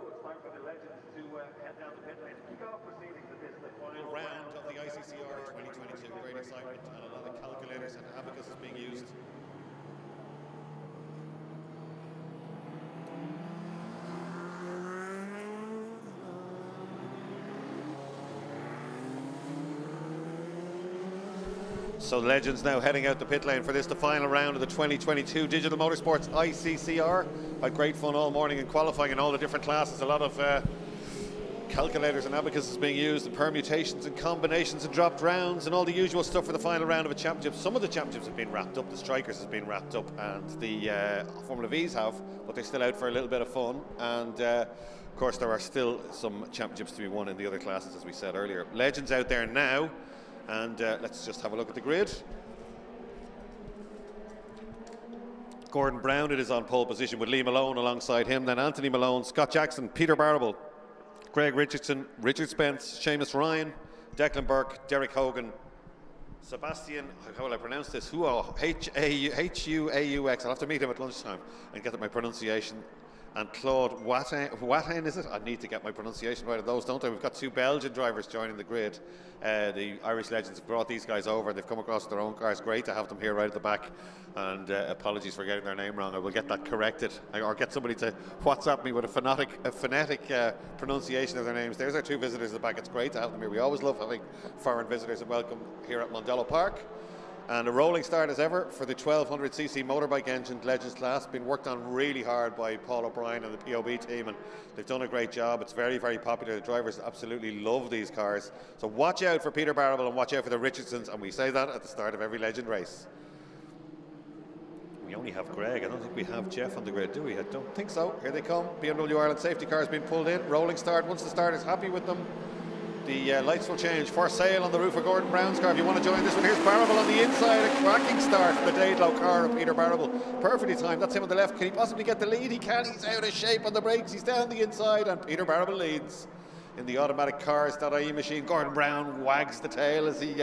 It's time for the legends to head down the pit lane. Kick off proceedings at this, the final round of the ICCR 2022. Great excitement and a lot of calculators and abacus is being used. So the legends now heading out the pit lane for this, the final round of the 2022 Digital Motorsports ICCR. Had great fun all morning in qualifying in all the different classes. A lot of calculators and abacus is being used, and permutations and combinations and dropped rounds and all the usual stuff for the final round of a championship. Some of the championships have been wrapped up. The Strykers has been wrapped up and the Formula V's have, but they're still out for a little bit of fun. And of course there are still some championships to be won in the other classes, as we said earlier. Legends out there now. And let's just have a look at the grid. Gordon Brown, it is on pole position with Lee Malone alongside him. Then Anthony Malone, Scott Jackson, Peter Barable, Greg Richardson, Richard Spence, Seamus Ryan, Declan Burke, Derek Hogan, Sebastian, how will I pronounce this? H-U-A-U-X. I'll have to meet him at lunchtime and get my pronunciation. And Claude Watain, is it? I need to get my pronunciation right of those, don't I? We've got two Belgian drivers joining the grid. The Irish legends have brought these guys over. They've come across with their own cars. Great to have them here right at the back. And apologies for getting their name wrong. I will get that corrected. Or get somebody to WhatsApp me with a phonetic pronunciation of their names. There's our two visitors at the back. It's great to have them here. We always love having foreign visitors, and welcome here at Mondello Park. And a rolling start as ever for the 1200cc motorbike engine Legends class. Been worked on really hard by Paul O'Brien and the POB team, and they've done a great job. It's very, very popular. The drivers absolutely love these cars. So watch out for Peter Barable and watch out for the Richardsons, and we say that at the start of every Legend race. We only have Greg. I don't think we have Jeff on the grid, do we? I don't think so. Here they come. BMW Ireland safety car has been pulled in. Rolling start. Once the starter's happy with them, the lights will change. For sale on the roof of Gordon Brown's car. If you want to join this one, here's Barable on the inside. A cracking start for the Daedalow car of Peter Barable. Perfectly timed. That's him on the left. Can he possibly get the lead? He can. He's out of shape on the brakes. He's down the inside, and Peter Barable leads. In the automatic cars.ie machine, Gordon Brown wags the tail as he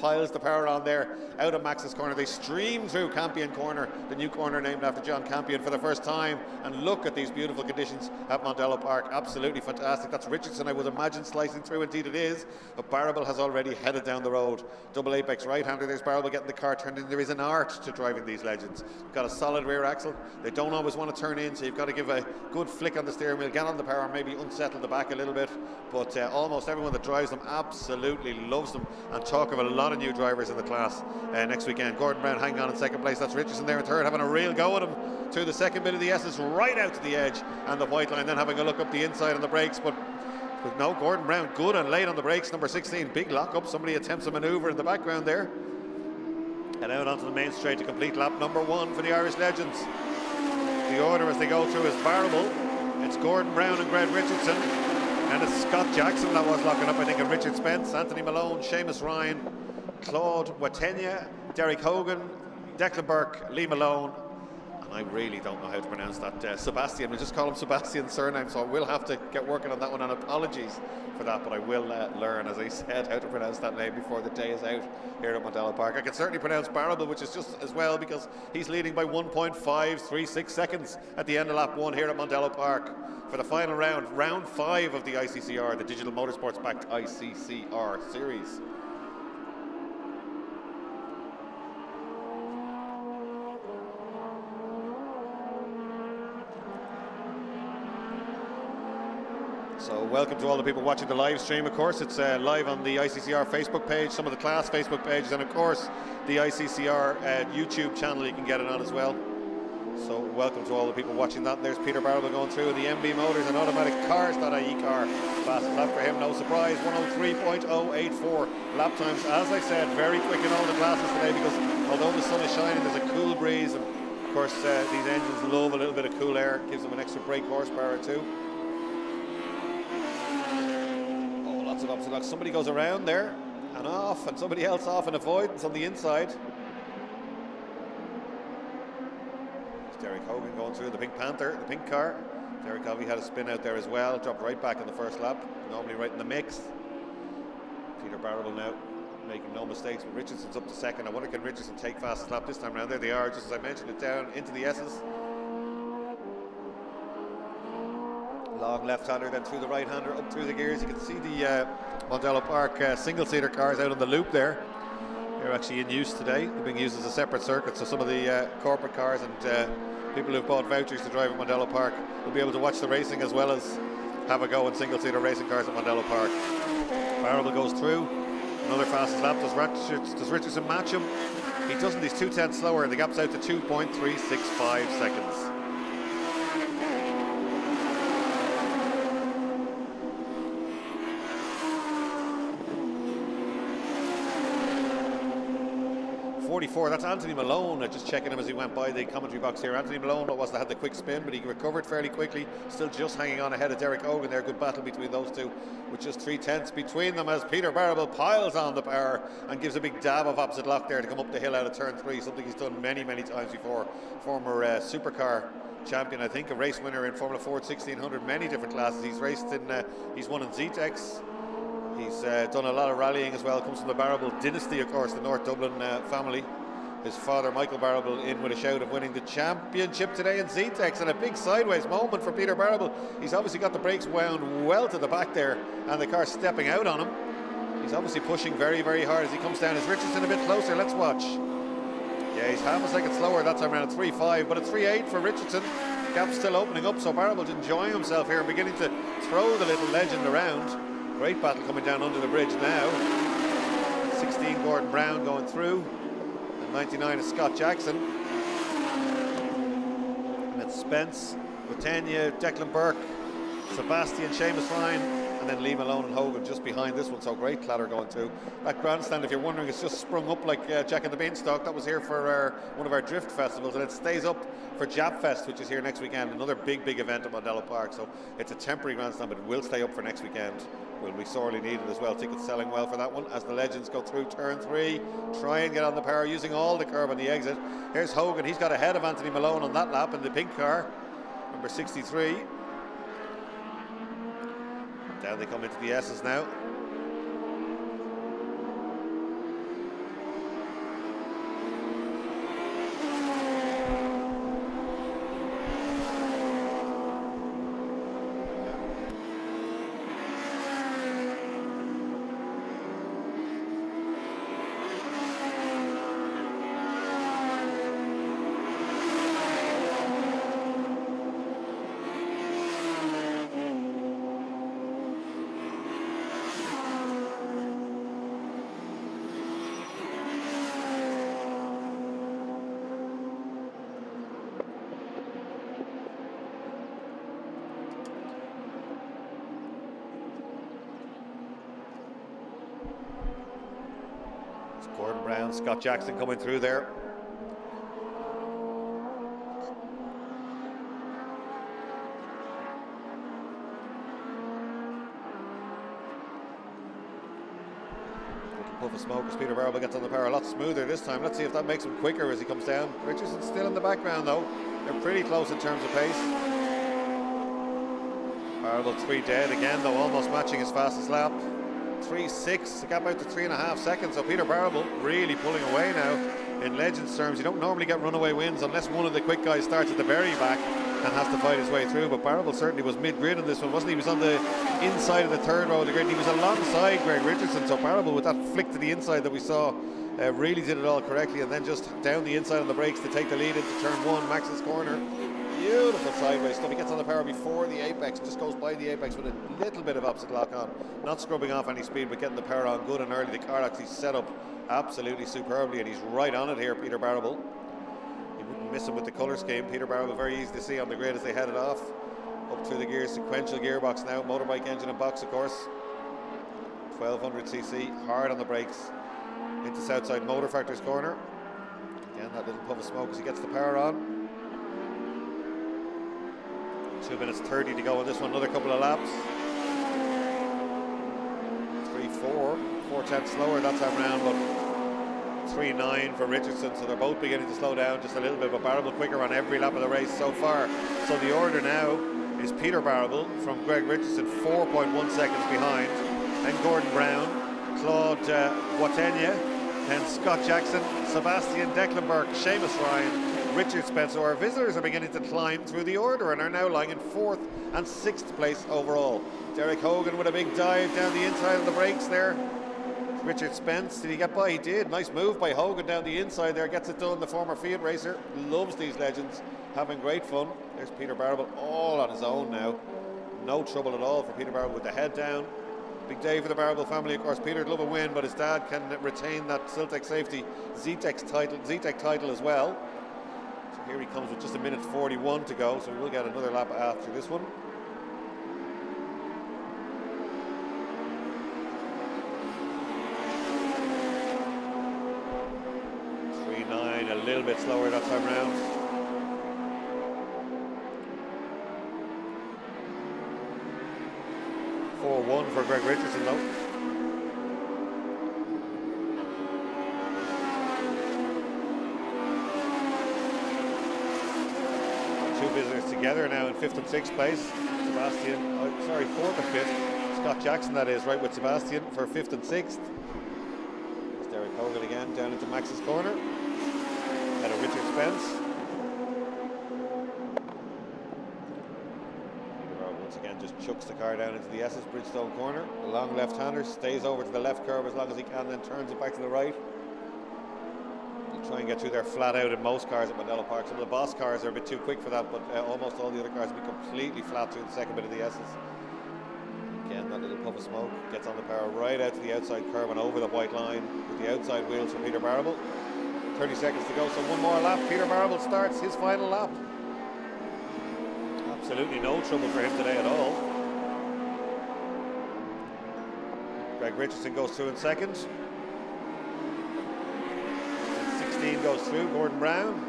piles the power on there. Out of Max's corner, they stream through Campion Corner, the new corner named after John Campion for the first time. And look at these beautiful conditions at Mondello Park. Absolutely fantastic. That's Richardson, I would imagine, slicing through. Indeed it is. But Barable has already headed down the road. Double apex right-hander. There's Barable getting the car turned in. There is an art to driving these Legends. You've got a solid rear axle. They don't always want to turn in, so you've got to give a good flick on the steering wheel, get on the power, maybe unsettle the back a little bit. But almost everyone that drives them absolutely loves them. And talk of a lot of new drivers in the class next weekend. Gordon Brown hanging on in second place. That's Richardson there in third, having a real go at him through the second bit of the S's, right out to the edge and the white line. Then having a look up the inside on the brakes, but no, Gordon Brown good and late on the brakes. Number 16, big lock up. Somebody attempts a manoeuvre in the background there. Head out onto the main straight to complete lap number 1 for the Irish Legends. The order as they go through is Barrable. It's Gordon Brown and Greg Richardson. And it's Scott Jackson that was locking up, I think, and Richard Spence, Anthony Malone, Seamus Ryan, Claude Watenya, Derek Hogan, Declan Burke, Lee Malone. I really don't know how to pronounce that. Sebastian, we'll just call him Sebastian's surname, so I will have to get working on that one, and apologies for that, but I will learn, as I said, how to pronounce that name before the day is out here at Mondello Park. I can certainly pronounce Barrable, which is just as well, because he's leading by 1.536 seconds at the end of lap 1 here at Mondello Park for the final round, round 5 of the ICCR, the Digital Motorsports backed ICCR series. So welcome to all the people watching the live stream. Of course, it's live on the ICCR Facebook page, some of the class Facebook pages, and of course the ICCR YouTube channel you can get it on as well. So welcome to all the people watching that. There's Peter Barrable going through the MB Motors and Automatic Cars.ie car. Fastest lap for him, no surprise, 103.084 lap times. As I said, very quick in all the classes today, because although the sun is shining, there's a cool breeze, and of course these engines love a little bit of cool air. It gives them an extra brake horsepower too. Lots of obstacles. Somebody goes around there and off, and somebody else off in avoidance on the inside. There's Derek Hogan going through the Pink Panther, the pink car. Derek Hovey had a spin out there as well, dropped right back in the first lap, normally right in the mix. Peter Barrable now making no mistakes, but Richardson's up to second. I wonder, can Richardson take fastest lap this time around? There they are, just as I mentioned it, down into the S's. Long left-hander, then through the right-hander, up through the gears. You can see the Mondello Park single-seater cars out on the loop there. They're actually in use today. They're being used as a separate circuit, so some of the corporate cars and people who've bought vouchers to drive at Mondello Park will be able to watch the racing as well as have a go in single-seater racing cars at Mondello Park. Barrable goes through. Another fastest lap. Does Richardson match him? He doesn't. He's 2/10 slower, and the gap's out to 2.365 seconds. That's Anthony Malone. Just checking him as he went by the commentary box here. Anthony Malone, what was that, had the quick spin, but he recovered fairly quickly. Still just hanging on ahead of Derek Hogan there. Good battle between those two, with just 3/10 between them as Peter Barrable piles on the power and gives a big dab of opposite lock there to come up the hill out of turn 3, something he's done many times before. Former supercar champion, I think, a race winner in Formula Ford 1600, many different classes. He's raced in, he's won in Zetec. He's done a lot of rallying as well. Comes from the Barrable dynasty, of course, the North Dublin family. His father, Michael Barrable, in with a shout of winning the championship today in Zetec, and a big sideways moment for Peter Barrable. He's obviously got the brakes wound well to the back there, and the car stepping out on him. He's obviously pushing very hard as he comes down. Is Richardson a bit closer? Let's watch. Yeah, he's half a second slower that time around, 3.5, but a 3.8 for Richardson. Gap's still opening up, so Barrable's enjoying himself here and beginning to throw the little legend around. Great battle coming down under the bridge now. 16 Gordon Brown going through. 99 is Scott Jackson. And it's Spence, Watenya, Declan Burke, Sebastian, Seamus Ryan, and then Lee Malone and Hogan just behind this one. So great clatter going through. That grandstand, if you're wondering, it's just sprung up like Jack and the Beanstalk. That was here for one of our drift festivals, and it stays up for Jap Fest, which is here next weekend. Another big event at Mondello Park. So it's a temporary grandstand, but it will stay up for next weekend. Will be sorely needed as well. Tickets selling well for that one as the legends go through turn 3, try and get on the power using all the curb on the exit. Here's Hogan. He's got ahead of Anthony Malone on that lap in the pink car, number 63. Down they come into the S's now. Gordon Brown, Scott Jackson coming through there. Puff of smoke as Peter Barrable gets on the power a lot smoother this time. Let's see if that makes him quicker as he comes down. Richardson's still in the background though. They're pretty close in terms of pace. Barrable 3 dead again though, almost matching his fastest lap. 3.6, the gap out to 3.5 seconds. So Peter Barrable really pulling away now. In Legends terms, you don't normally get runaway wins unless one of the quick guys starts at the very back and has to fight his way through, but Barrable certainly was mid-grid in this one, wasn't he? He was on the inside of the third row of the grid. He was alongside Greg Richardson, so Barrable with that flick to the inside that we saw really did it all correctly, and then just down the inside on the brakes to take the lead into turn 1, Max's corner. Beautiful sideways stuff. He gets on the power before the apex, just goes by the apex with a little bit of opposite lock on, not scrubbing off any speed, but getting the power on good and early. The car actually set up absolutely superbly, and he's right on it here, Peter Barrable. Miss him with the colour scheme. Peter Barrable very easy to see on the grid as they headed off. Up through the gears, sequential gearbox now, motorbike engine and box of course. 1200cc, hard on the brakes. Into Southside Motor Factor's corner. Again, that little puff of smoke as he gets the power on. 2 minutes 30 to go on this one, another couple of laps. 3.4, 4/10 slower that time round, but 3.9 for Richardson, so they're both beginning to slow down just a little bit, but Barrable quicker on every lap of the race so far. So the order now is Peter Barrable from Greg Richardson, 4.1 seconds behind, then Gordon Brown, Claude Watenya, then Scott Jackson, Sebastian Decklenburg, Seamus Ryan, Richard Spencer. Our visitors are beginning to climb through the order and are now lying in 4th and 6th place overall. Derek Hogan with a big dive down the inside of the brakes there. Richard Spence, did he get by? He did. Nice move by Hogan down the inside there. Gets it done. The former Fiat racer loves these legends. Having great fun. There's Peter Barrable all on his own now. No trouble at all for Peter Barrable with the head down. Big day for the Barrable family. Of course, Peter'd love a win, but his dad can retain that Zetec safety Zetec title as well. So here he comes with just 1:41 to go. So we'll get another lap after this one. 3.9, a little bit slower that time round. .41 for Greg Richardson though. Two visitors together now in 5th and 6th place. Sebastian, sorry, 4th and 5th. Scott Jackson that is, right with Sebastian for 5th and 6th. There's Derek Hogan again down into Max's corner. Ahead of Richard Spence. Once again just chucks the car down into the Essex Bridgestone corner. The long left-hander stays over to the left curb as long as he can, then turns it back to the right. He'll try and get through there flat out in most cars at Mondello Park. Some of the boss cars are a bit too quick for that, but almost all the other cars will be completely flat through the second bit of the Essex. Again, that little puff of smoke gets on the power right out to the outside curb and over the white line with the outside wheels for Peter Barrable. 30 seconds to go, so one more lap. Peter Barrable starts his final lap. Absolutely no trouble for him today at all. Greg Richardson goes through in second. 16 goes through, Gordon Brown.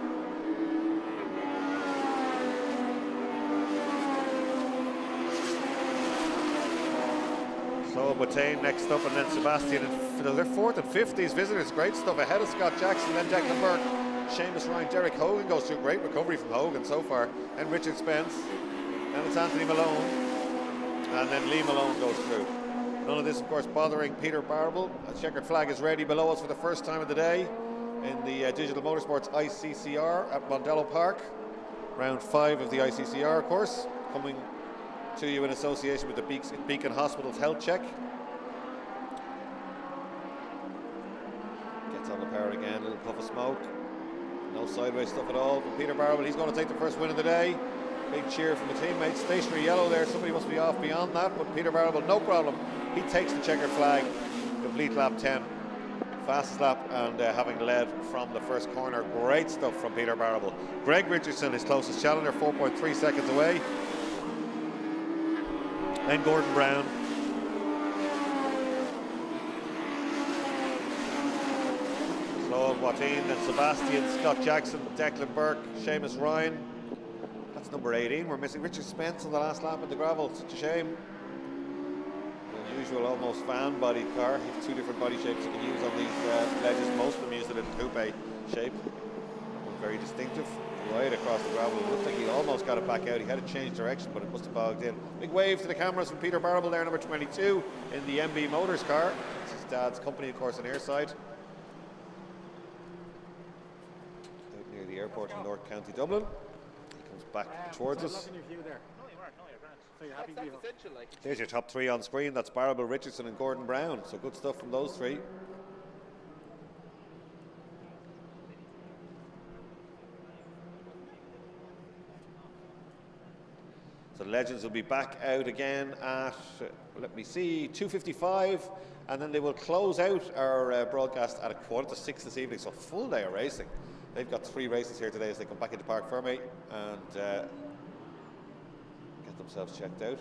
So Bottain next up, and then Sebastian. They're 4th and 5th, these visitors. Great stuff ahead of Scott Jackson, then Decklenburg. Seamus Ryan, Derek Hogan goes through. Great recovery from Hogan so far. And Richard Spence. And it's Anthony Malone. And then Lee Malone goes through. None of this, of course, bothering Peter Barrable. A checkered flag is ready below us for the first time of the day in the Digital Motorsports ICCR at Mondello Park. Round 5 of the ICCR, of course. Coming to you in association with the Beacon Hospital's health check. Gets on the power again, a little puff of smoke. No sideways stuff at all. But Peter Barrable, he's going to take the first win of the day. Big cheer from the teammates. Stationary yellow there. Somebody must be off beyond that. But Peter Barrable, no problem. He takes the checkered flag. Complete lap 10. Fastest lap and having led from the first corner. Great stuff from Peter Barrable. Greg Richardson, his closest challenger, 4.3 seconds away. Then Gordon Brown. Claude Watine, then Sebastian, Scott Jackson, Declan Burke, Seamus Ryan. That's number 18. We're missing Richard Spence on the last lap in the gravel. Such a shame. The usual almost fan body car. You have two different body shapes you can use on these ledges. Most of them use a little coupe shape. Very distinctive. Right across the gravel. It looked like he almost got it back out. He had to change direction, but it must have bogged in. Big wave to the cameras from Peter Barable there, number 22 in the MB Motors car. It's his dad's company, of course, on airside. Out near the airport in North County Dublin. He comes back towards us. There's your top three on screen. That's Barable, Richardson and Gordon Brown. So good stuff from those three. So the Legends will be back out again at, let me see, 2:55, and then they will close out our broadcast at 5:45 this evening. So full day of racing. They've got 3 races here today as they come back into Park Ferme and get themselves checked out.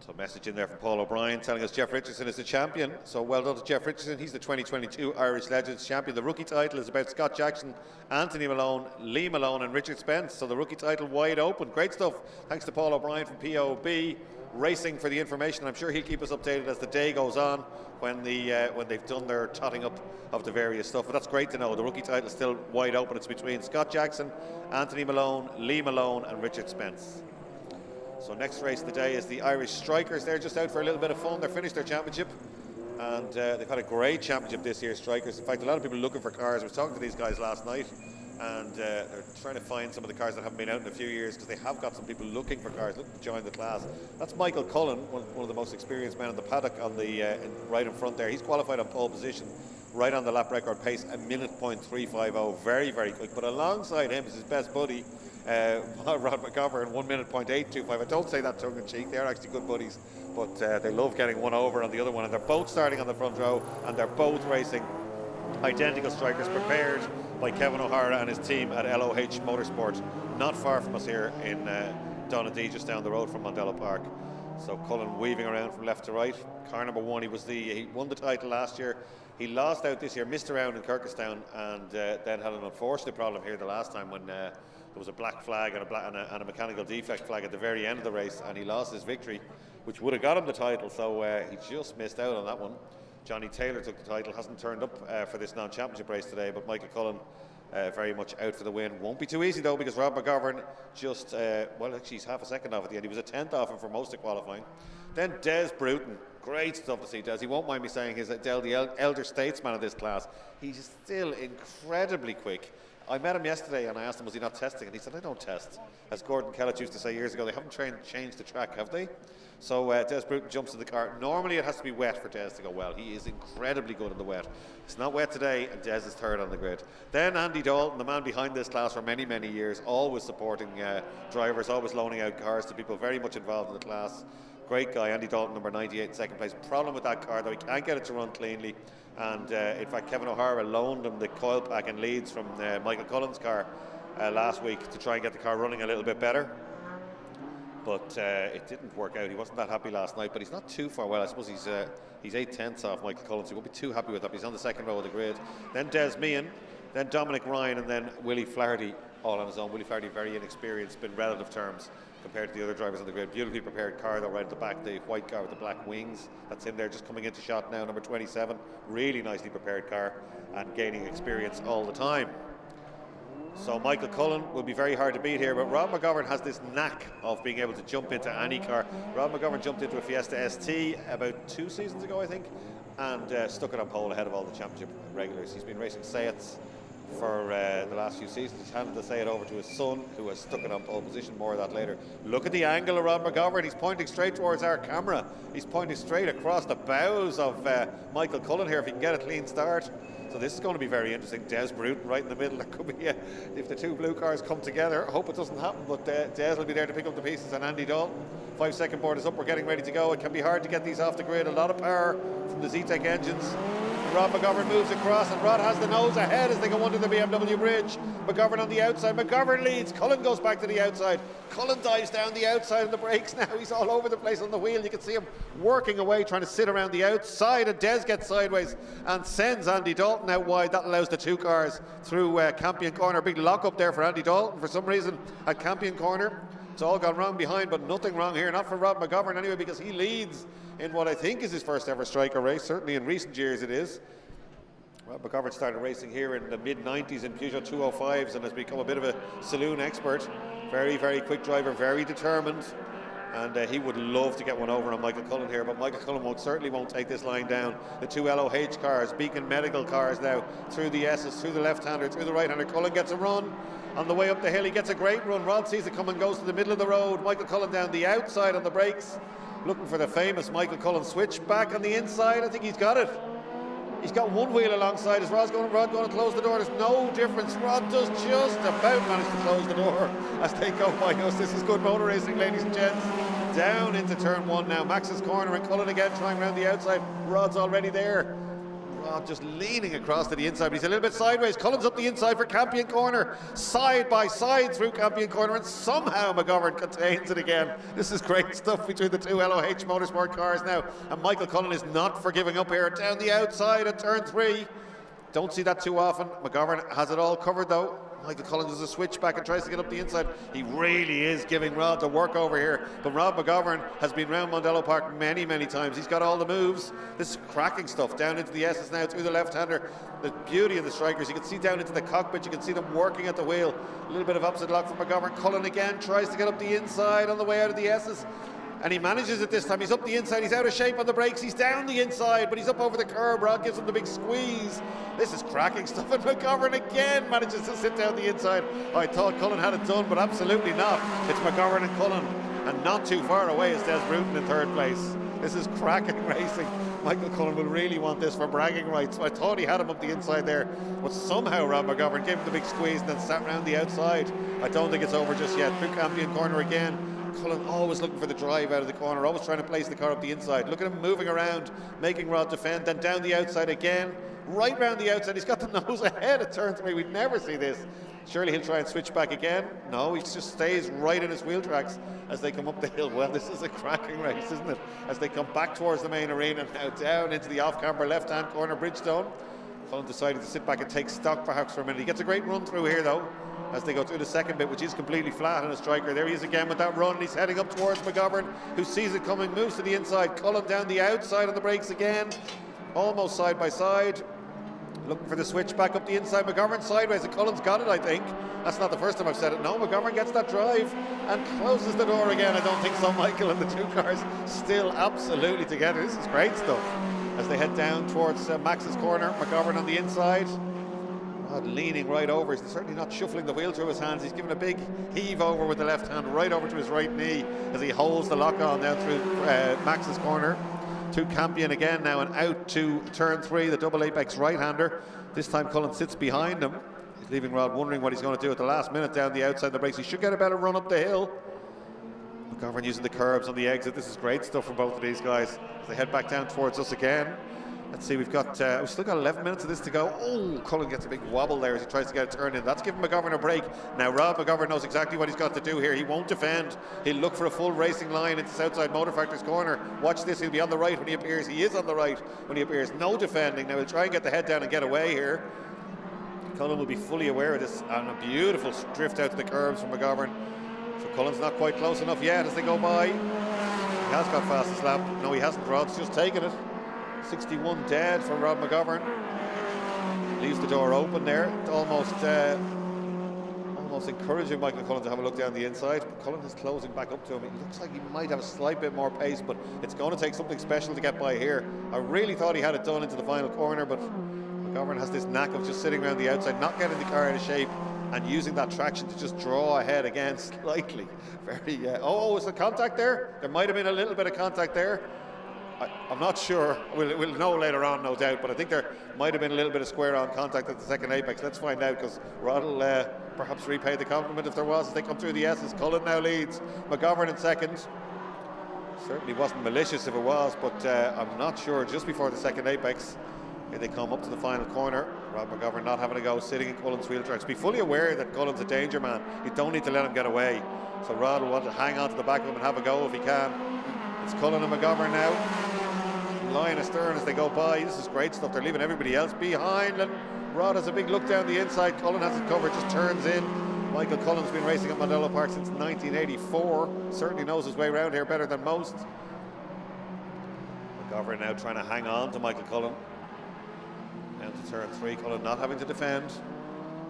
So a message in there from Paul O'Brien telling us Jeff Richardson is the champion. So well done to Jeff Richardson. He's the 2022 Irish Legends champion. The rookie title is about Scott Jackson, Anthony Malone, Lee Malone and Richard Spence. So the rookie title wide open. Great stuff. Thanks to Paul O'Brien from POB Racing for the information. I'm sure he'll keep us updated as the day goes on when they've done their totting up of the various stuff. But that's great to know. The rookie title is still wide open. It's between Scott Jackson, Anthony Malone, Lee Malone and Richard Spence. So next race of the day is the Irish Strykers. They're just out for a little bit of fun. They're finished their championship and they've had a great championship this year, Strykers. In fact, a lot of people looking for cars. I was talking to these guys last night and they're trying to find some of the cars that haven't been out in a few years because they have got some people looking for cars, looking to join the class. That's Michael Cullen, one of the most experienced men in the paddock on the right in front there. He's qualified on pole position, right on the lap record pace, a minute.350. Very, very quick. But alongside him is his best buddy, Rod McGovern, 1:8.825. I don't say that tongue in cheek, they're actually good buddies, but they love getting one over on the other one, and they're both starting on the front row and they're both racing identical Strykers prepared by Kevin O'Hara and his team at LOH Motorsport, not far from us here in Donadee, just down the road from Mondello Park. So Cullen weaving around from left to right. Car number 1, he won the title last year. He lost out this year, missed around in Kirkistown, and then had an unfortunate problem here the last time when there was a black flag and a mechanical defect flag at the very end of the race, and he lost his victory, which would have got him the title. So he just missed out on that one. Johnny Taylor took the title, hasn't turned up for this non-championship race today, but Michael Cullen very much out for the win. Won't be too easy though, because Rob McGovern just, well actually he's half a second off at the end. He was a 10th off him for most of qualifying. Then Des Bruton, great stuff to see Des. He won't mind me saying he's the elder statesman of this class. He's still incredibly quick. I met him yesterday and I asked him was he not testing, and he said I don't test. As Gordon Kellett used to say years ago, they haven't changed the track, have they? So Des Bruton jumps in the car. Normally it has to be wet for Des to go well. He is incredibly good in the wet. It's not wet today and Des is third on the grid. Then Andy Dalton, the man behind this class for many, many years, always supporting drivers, always loaning out cars to people very much involved in the class. Great guy, Andy Dalton, number 98 in second place. Problem with that car though, he can't get it to run cleanly. And in fact, Kevin O'Hara loaned him the coil pack and leads from Michael Cullen's car last week to try and get the car running a little bit better. But it didn't work out. He wasn't that happy last night, but he's not too far. Well, I suppose he's 8/10 off Michael Cullen, so he won't be too happy with that. He's on the second row of the grid. Then Des Meehan, then Dominic Ryan, and then Willie Flaherty all on his own. Willie Flaherty very inexperienced in relative terms compared to the other drivers on the grid. Beautifully prepared car though, right at the back, the white car with the black wings. That's in there, just coming into shot now, number 27. Really nicely prepared car and gaining experience all the time. So Michael Cullen will be very hard to beat here, but Rob McGovern has this knack of being able to jump into any car. Rob McGovern jumped into a Fiesta ST about 2 seasons ago, I think, and stuck it on pole ahead of all the championship regulars. He's been racing Seats for the last few seasons. He's handed the Seat over to his son, who has stuck it on pole position. More of that later. Look at the angle of Rob McGovern. He's pointing straight towards our camera. He's pointing straight across the bows of Michael Cullen here, if he can get a clean start. So this is going to be very interesting. Des Bruton right in the middle. That could be, if the two blue cars come together, I hope it doesn't happen, but Des will be there to pick up the pieces, and Andy Dalton. 5-second board is up, we're getting ready to go. It can be hard to get these off the grid. A lot of power from the Zetec engines. Rod McGovern moves across, and Rod has the nose ahead as they go under the BMW bridge. McGovern on the outside. McGovern leads. Cullen goes back to the outside. Cullen dives down the outside of the brakes now. He's all over the place on the wheel. You can see him working away, trying to sit around the outside, and Des gets sideways and sends Andy Dalton out wide. That allows the two cars through Campion Corner. Big lock up there for Andy Dalton for some reason at Campion Corner. It's all gone wrong behind, but nothing wrong here. Not for Rod McGovern anyway, because he leads in what I think is his first ever striker race. Certainly in recent years it is. Rod McGovern started racing here in the mid-90s in Peugeot 205s and has become a bit of a saloon expert. Very, very quick driver, very determined. And he would love to get one over on Michael Cullen here, but Michael Cullen certainly won't take this line down. The two LOH cars, Beacon Medical cars now, through the S's, through the left-hander, through the right-hander. Cullen gets a run. On the way up the hill, he gets a great run. Rod sees it coming, goes to the middle of the road. Michael Cullen down the outside on the brakes, looking for the famous Michael Cullen switch. Back on the inside, I think he's got it. He's got one wheel alongside. Is Rod going to close the door? There's no difference. Rod does just about manage to close the door as they go by us. This is good motor racing, ladies and gents. Down into turn one now. Max's corner, and Cullen again trying around the outside. Rod's already there. Rod just leaning across to the inside, but he's a little bit sideways. Cullen's up the inside for Campion Corner, side by side through Campion Corner, and somehow McGovern contains it again. This is great stuff between the two LOH Motorsport cars now, and Michael Cullen is not for giving up here. Down the outside at turn three. Don't see that too often. McGovern has it all covered though. Michael Cullen does a switch back and tries to get up the inside. He really is giving Rod the work over here. But Rod McGovern has been round Mondello Park many, many times. He's got all the moves. This is cracking stuff. Down into the S's now, through the left-hander. The beauty of the Strykers, you can see down into the cockpit. You can see them working at the wheel. A little bit of upside lock for McGovern. Cullen again tries to get up the inside on the way out of the S's. And he manages it this time. He's up the inside. He's out of shape on the brakes. He's down the inside, but he's up over the curb. Rod gives him the big squeeze. This is cracking stuff. And McGovern again manages to sit down the inside. I thought Cullen had it done, but absolutely not. It's McGovern and Cullen, and not too far away is Des Bruton in third place. This is cracking racing. Michael Cullen will really want this for bragging rights. I thought he had him up the inside there, but somehow Rob McGovern gave him the big squeeze and then sat round the outside. I don't think it's over just yet. Through Campion Corner again. Cullen always looking for the drive out of the corner, always trying to place the car up the inside. Look at him moving around, making Rod defend, then down the outside again, right round the outside. He's got the nose ahead at turn three. We'd never see this. Surely he'll try and switch back again. No, he just stays right in his wheel tracks as they come up the hill. Well, this is a cracking race, isn't it? As they come back towards the main arena, now down into the off-camber left-hand corner, Bridgestone. Cullen decided to sit back and take stock perhaps for a minute. He gets a great run through here though, as they go through the second bit, which is completely flat on a striker. There he is again with that run. He's heading up towards McGovern, who sees it coming, moves to the inside. Cullen down the outside on the brakes again, almost side by side. Looking for the switch back up the inside. McGovern sideways, and Cullen's got it, I think. That's not the first time I've said it. No, McGovern gets that drive and closes the door again. I don't think so, Michael, and the two cars still absolutely together. This is great stuff. As they head down towards Max's corner, McGovern on the inside. Rod leaning right over. He's certainly not shuffling the wheel through his hands. He's giving a big heave over with the left hand, right over to his right knee as he holds the lock on down through Max's corner. To Campion again now and out to turn three, the double apex right-hander. This time Cullen sits behind him. He's leaving Rod wondering what he's going to do at the last minute down the outside of the brakes. He should get a better run up the hill. McGovern using the curbs on the exit. This is great stuff from both of these guys as they head back down towards us again. Let's see, we've still got 11 minutes of this to go. Oh, Cullen gets a big wobble there as he tries to get a turn in. That's giving McGovern a break. Now Rob McGovern knows exactly what he's got to do here. He won't defend. He'll look for a full racing line into Southside Motor Factory's corner. Watch this, he'll be on the right when he appears. He is on the right when he appears. No defending. Now he'll try and get the head down and get away here. Cullen will be fully aware of this, and a beautiful drift out to the curbs from McGovern. So Cullen's not quite close enough yet as they go by. He has got fastest lap. No, he hasn't. Rod's just taken it. 61 dead for Rob McGovern. Leaves the door open there. Almost almost encouraging Michael Cullen to have a look down the inside. But Cullen is closing back up to him. It looks like he might have a slight bit more pace, but it's going to take something special to get by here. I really thought he had it done into the final corner, but McGovern has this knack of just sitting around the outside, not getting the car out of shape, and using that traction to just draw ahead again slightly. Very, oh, is there contact there? There might have been a little bit of contact there. I'm not sure. We'll know later on, no doubt, but I think there might have been a little bit of square-on contact at the second apex. Let's find out, because Rod will perhaps repay the compliment if there was as they come through the S's. Cullen now leads. McGovern in second. Certainly wasn't malicious if it was, but I'm not sure. Just before the second apex, here they come up to the final corner. Rod McGovern not having a go, sitting in Cullen's wheel tracks. Be fully aware that Cullen's a danger man. You don't need to let him get away. So Rod will want to hang on to the back of him and have a go if he can. It's Cullen and McGovern now, lying astern as they go by. This is great stuff. They're leaving everybody else behind, and Rod has a big look down the inside. Cullen has it covered, just turns in. Michael Cullen's been racing at Mondello Park since 1984. Certainly knows his way around here better than most. McGovern now trying to hang on to Michael Cullen. Down to turn 3, Cullen not having to defend.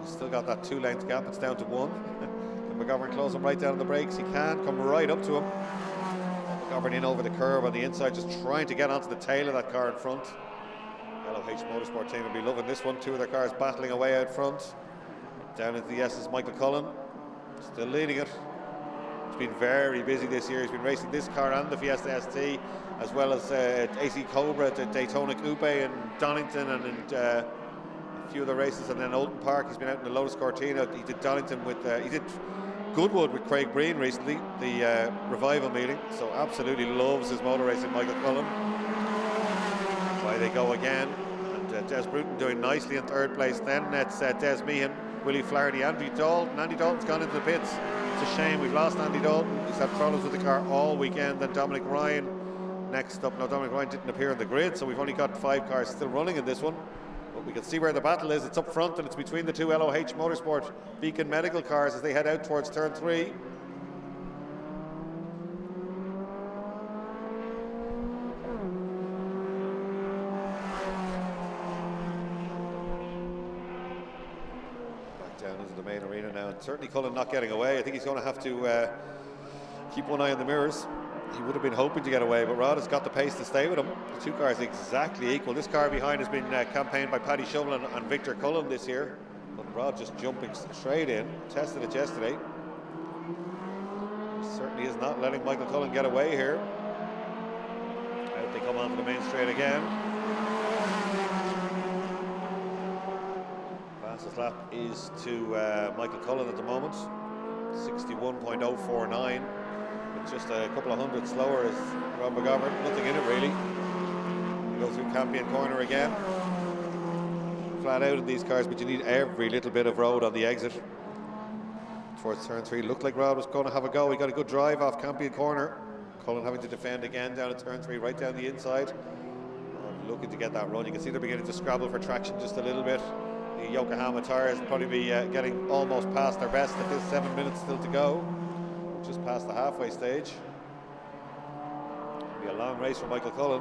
He's still got that 2-length gap, it's down to 1. Can McGovern close him right down on the brakes? He can, come right up to him. McGovern in over the curve on the inside, just trying to get onto the tail of that car in front. LOH Motorsport team will be loving this one. 2 of their cars battling away out front. Down into the S's, Michael Cullen, still leading it. He's been very busy this year. He's been racing this car and the Fiesta ST, as well as AC Cobra at Daytona Coupe and Donington, and a few other races, and then Oulton Park. He's been out in the Lotus Cortina. He did Donington with, he did Goodwood with Craig Breen recently, the revival meeting. So absolutely loves his motor racing, Michael Cullen. Why they go again. And Des Bruton doing nicely in third place. Then it's Des Meehan, Willie Flaherty, Andy Dalton. Andy Dalton's gone into the pits. It's a shame we've lost Andy Dalton. He's had problems with the car all weekend. Then Dominic Ryan next up. Now Dominic Ryan didn't appear on the grid, so we've only got 5 cars still running in this one. But we can see where the battle is. It's up front, and it's between the 2 LOH Motorsport Beacon Medical cars as they head out towards turn 3. Back down into the main arena now, and certainly Cullen not getting away. I think he's going to have to keep one eye on the mirrors. He would have been hoping to get away, but Rod has got the pace to stay with him. The 2 cars exactly equal. This car behind has been campaigned by Paddy Shovelin and Victor Cullen this year, but Rod just jumping straight in. Tested it yesterday. He certainly is not letting Michael Cullen get away here. Out they come onto the main straight again. Fastest lap is to Michael Cullen at the moment, 61.049. Just a couple of hundred slower as Rod McGovern. Nothing in it really. We go through Campion Corner again. Flat out in these cars, but you need every little bit of road on the exit. Towards turn 3, looked like Rod was going to have a go. He got a good drive off Campion Corner. Cullen having to defend again down at turn 3, right down the inside. Looking to get that run. You can see they're beginning to scrabble for traction just a little bit. The Yokohama tyres will probably be getting almost past their best at this 7 minutes still to go. Just past the halfway stage. It'll be a long race for Michael Cullen.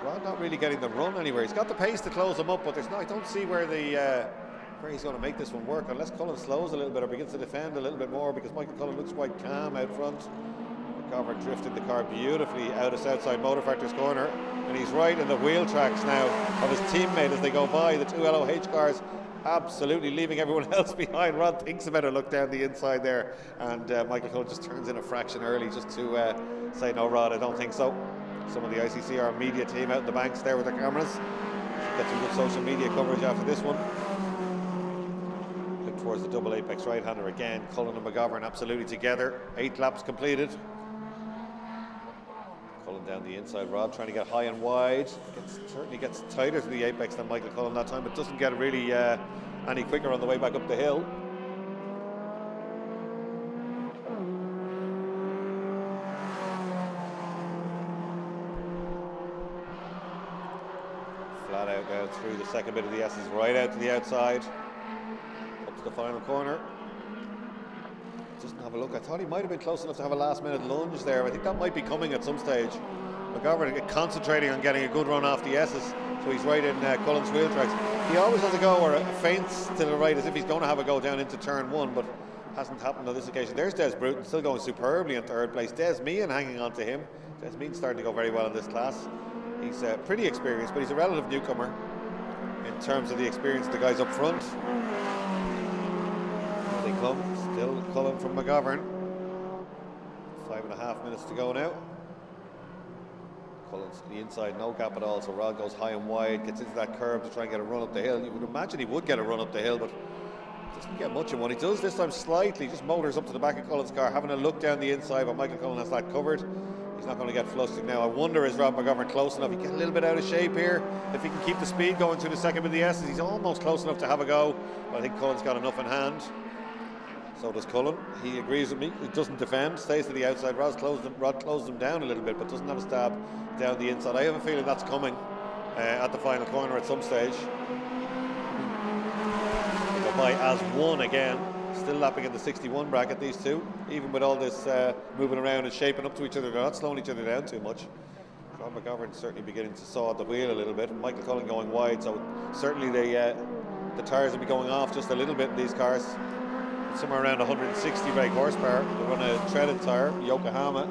Rod not really getting the run anywhere. He's got the pace to close him up, but there's no, I don't see where the where he's going to make this one work unless Cullen slows a little bit or begins to defend a little bit more, because Michael Cullen looks quite calm out front. McGovern drifted the car beautifully out of Southside Motor Factor's corner, and he's right in the wheel tracks now of his teammate as they go by. The 2 LOH cars absolutely leaving everyone else behind. Rod thinks about a look down the inside there, and Michael Cullen just turns in a fraction early just to say, no Rod, I don't think so. Some of the ICCR media team out in the banks there with their cameras. Get some good social media coverage after this one. Look towards the double apex right-hander again. Cullen and McGovern absolutely together. 8 laps completed. Cullen down the inside. Rod trying to get high and wide. Certainly gets tighter to the apex than Michael Cullen that time, but doesn't get really any quicker on the way back up the hill. Flat out now through the second bit of the S's, right out to the outside. Up to the final corner. Doesn't have a look. I thought he might have been close enough to have a last minute lunge there. I think that might be coming at some stage. McGovern concentrating on getting a good run off the S's, so he's right in Cullen's wheel tracks. He always has a go or a feints to the right as if he's going to have a go down into turn 1, but hasn't happened on this occasion. There's Des Bruton still going superbly in third place. Des Meehan hanging on to him. Des Meehan starting to go very well in this class. He's pretty experienced, but he's a relative newcomer in terms of the experience of the guys up front. Here they come, still Cullen from McGovern. 5.5 minutes to go now. Cullen's to the inside, no gap at all, so Rod goes high and wide, gets into that curve to try and get a run up the hill. You would imagine he would get a run up the hill, but doesn't get much of one. He does this time slightly, just motors up to the back of Cullen's car, having a look down the inside, but Michael Cullen has that covered. He's not going to get flustered now. I wonder, is Rod McGovern close enough? He get a little bit out of shape here. If he can keep the speed going through the second with the S's, he's almost close enough to have a go, but I think Cullen's got enough in hand. So does Cullen. He agrees with me. He doesn't defend, stays to the outside. Rod closed him down a little bit, but doesn't have a stab down the inside. I have a feeling that's coming at the final corner at some stage. They go by as one again. Still lapping in the 61 bracket, these two. Even with all this moving around and shaping up to each other, they're not slowing each other down too much. Rod McGovern certainly beginning to saw at the wheel a little bit. And Michael Cullen going wide, so certainly the tyres will be going off just a little bit in these cars. Somewhere around 160 brake horsepower. They run a treaded tyre, Yokohama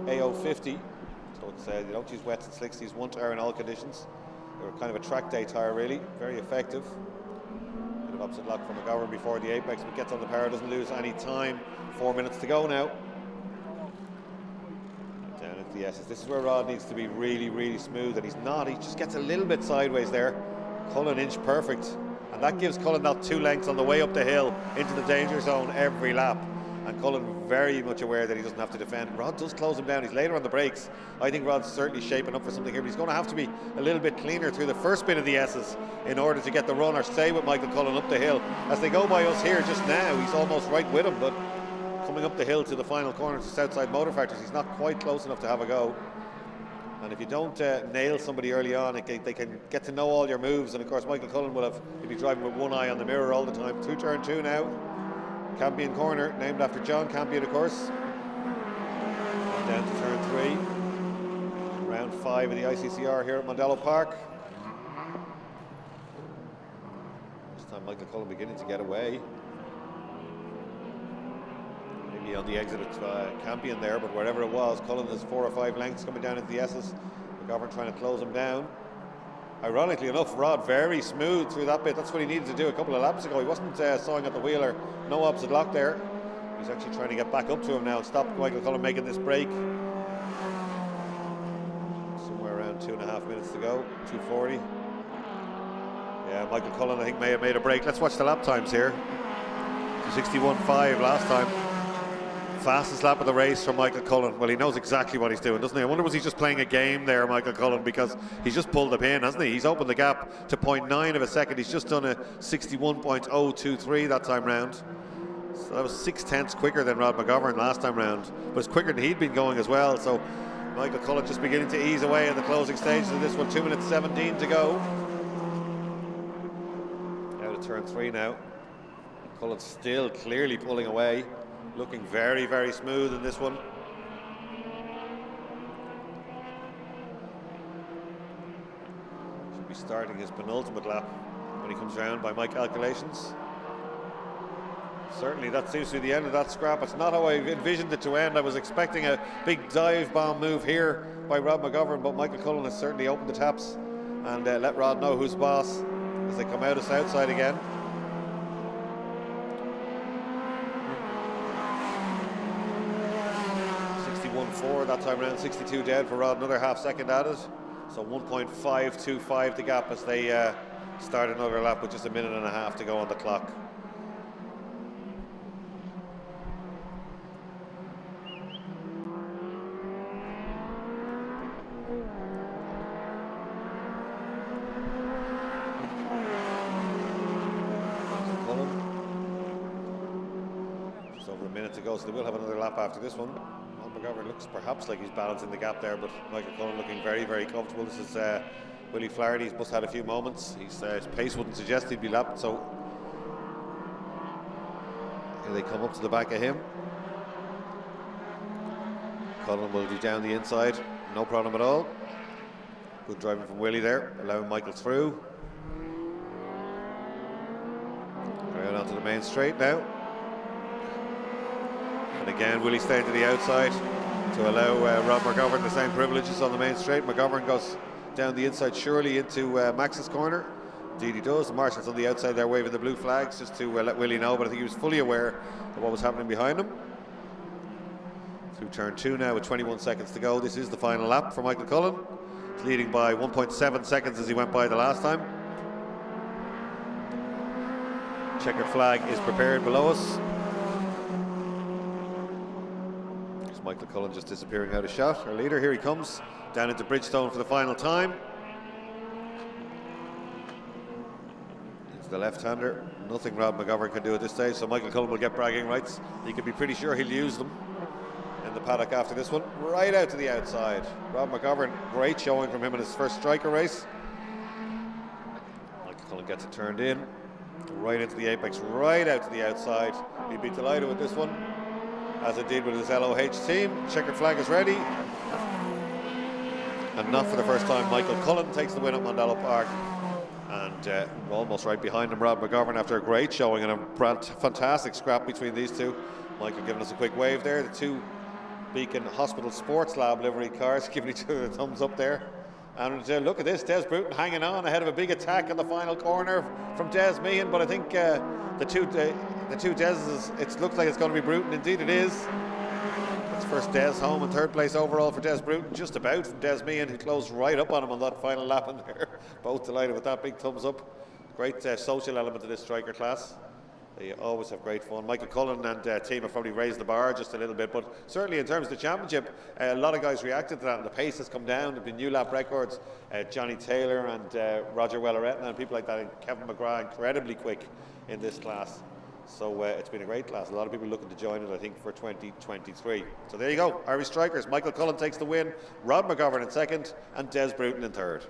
AO50. So it's, they don't use wets and slicks, they use one tyre in all conditions. They're kind of a track day tyre really, very effective. Bit of opposite lock from McGovern before the apex, but gets on the power, doesn't lose any time. 4 minutes to go now. Down into the S's. This is where Rod needs to be really, really smooth, and he's not. He just gets a little bit sideways there. Cullen inch perfect. And that gives Cullen that 2 lengths on the way up the hill into the danger zone every lap. And Cullen very much aware that he doesn't have to defend. Rod does close him down. He's later on the brakes. I think Rod's certainly shaping up for something here, but he's going to have to be a little bit cleaner through the first bit of the S's in order to get the run or stay with Michael Cullen up the hill. As they go by us here just now, he's almost right with him, but coming up the hill to the final corner to Southside Motor Factories, he's not quite close enough to have a go. And if you don't nail somebody early on, they can get to know all your moves. And of course, Michael Cullen will be driving with one eye on the mirror all the time. Through turn 2 now. Campion corner, named after John Campion, of course. And down to turn 3. Round 5 of the ICCR here at Mondello Park. This time Michael Cullen beginning to get away. Maybe on the exit of Campion there, but wherever it was, Cullen has 4 or 5 lengths coming down into the S's. McGovern trying to close him down. Ironically enough, Rod very smooth through that bit. That's what he needed to do a couple of laps ago. He wasn't sawing at the wheel, or no opposite lock there. He's actually trying to get back up to him now and stop Michael Cullen making this break. Somewhere around 2.5 minutes to go, 2:40. Yeah, Michael Cullen I think may have made a break. Let's watch the lap times here. 2:61.5 last time. Fastest lap of the race for Michael Cullen. Well, he knows exactly what he's doing, doesn't he? I wonder, was he just playing a game there, Michael Cullen, because he's just pulled the pin, hasn't he? He's opened the gap to 0.9 of a second. He's just done a 61.023 that time round. So that was 0.6 quicker than Rod McGovern last time round, but it's quicker than he'd been going as well. So Michael Cullen just beginning to ease away in the closing stages of this one. 2 minutes 17 to go. Out of turn 3 now. Cullen still clearly pulling away. Looking very, very smooth in this one. Should be starting his penultimate lap when he comes round by my calculations. Certainly that seems to be the end of that scrap. It's not how I envisioned it to end. I was expecting a big dive bomb move here by Rod McGovern, but Michael Cullen has certainly opened the taps and let Rod know who's boss as they come out of Southside again. 61.4 that time round, 62 dead for Rod, another half second added. So 1.525 the gap as they start another lap with just 1.5 minutes to go on the clock. Just over 1 minute to go, so they will have another lap after this one. McGovern looks perhaps like he's balancing the gap there, but Michael Cullen looking very, very comfortable. This is Willie Flaherty. He's must have had a few moments. His pace wouldn't suggest he'd be lapped, so here they come up to the back of him. Cullen will do down the inside, no problem at all. Good driving from Willie there, allowing Michael through. Right onto the main straight now. And again, Willie staying to the outside to allow Rob McGovern the same privileges on the main straight. McGovern goes down the inside surely into Max's corner. Indeed he does. The Marshall's on the outside there waving the blue flags just to let Willie know, but I think he was fully aware of what was happening behind him. Through turn 2 now with 21 seconds to go. This is the final lap for Michael Cullen. He's leading by 1.7 seconds as he went by the last time. Checkered flag is prepared below us. There's Michael Cullen just disappearing out of shot. Our leader, here he comes down into Bridgestone for the final time. It's the left-hander. Nothing Rob McGovern can do at this stage, so Michael Cullen will get bragging rights. He can be pretty sure he'll use them in the paddock after this one. Right out to the outside. Rob McGovern, great showing from him in his first striker race. Michael Cullen gets it turned in. Right into the apex, right out to the outside. He'd be delighted with this one, as it did with his LOH team. Checkered flag is ready. And not for the first time, Michael Cullen takes the win at Mondello Park. And almost right behind him, Rob McGovern, after a great showing and a fantastic scrap between these two. Michael giving us a quick wave there. The two Beacon Hospital Sports Lab livery cars giving each other a thumbs up there. And look at this, Des Bruton hanging on ahead of a big attack in the final corner from Des Meehan, but I think the two Deses, it looks like it's going to be Bruton. Indeed it is. It's first Des home and third place overall for Des Bruton, just about from Des Meehan, who closed right up on him on that final lap in there. Both delighted with that big thumbs up. Great social element of this striker class. They always have great fun. Michael Cullen and team have probably raised the bar just a little bit, but certainly in terms of the championship, a lot of guys reacted to that, and the pace has come down. There have been new lap records. Johnny Taylor and Roger Welleretna and people like that, and Kevin McGrath, incredibly quick in this class. So it's been a great class. A lot of people looking to join it, I think, for 2023. So there you go, Irish Strykers. Michael Cullen takes the win, Rob McGovern in second, and Des Bruton in third.